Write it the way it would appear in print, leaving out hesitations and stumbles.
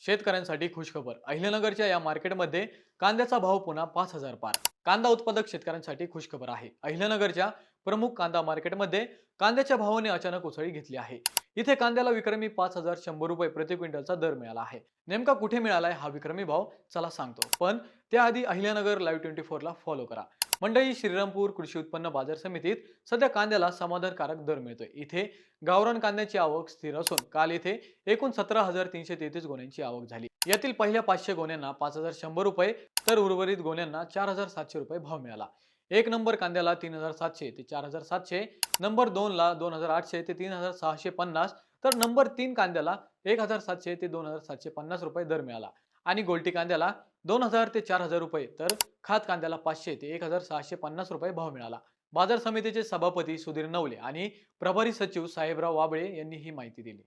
शेतकऱ्यांसाठी खुशखबर. अहिल्यानगरच्या या मार्केटमध्ये कांद्याचा भाव पुन्हा 5,000 पार. कांदा उत्पादक शेतकऱ्यांसाठी खुशखबर आहे. अहिल्यानगरच्या प्रमुख कांदा मार्केटमध्ये कांद्याच्या भावाने अचानक उसळी घेतली आहे. इथे कांद्याला विक्रमी 5,100 रुपये प्रति क्विंटलचा दर मिळाला आहे. नेमका कुठे मिळालाय हा विक्रमी भाव चला सांगतो, पण त्याआधी अहिल्यानगर लाईव्ह 24 ला फॉलो करा. मंडई श्रीरामपूर कृषी उत्पन्न बाजार समितीत सध्या कांद्याला समाधानकारक दर मिळतोय. इथे गावरान कांद्याची आवक स्थिर असून काल इथे एकूण 17,333 गोण्यांची आवक झाली. यातील पहिल्या 500 गोण्यांना 5,100 रुपये तर उर्वरित गोण्यांना 4,700 रुपये भाव मिळाला. एक नंबर कांद्याला 3,700 ते 4,700, नंबर 2 ला 2,800 ते 3,650, तर नंबर 3 कांद्याला 1,700 ते 2,750 रुपये दर मिळाला आणि गोल्टी कांद्याला 2,000 ते 4,000 रुपये तर खात कांद्याला 500 ते 1,650 रुपये भाव मिळाला. बाजार समितीचे सभापती सुधीर नवले आणि प्रभारी सचिव साहेबराव वाबळे यांनी ही माहिती दिली.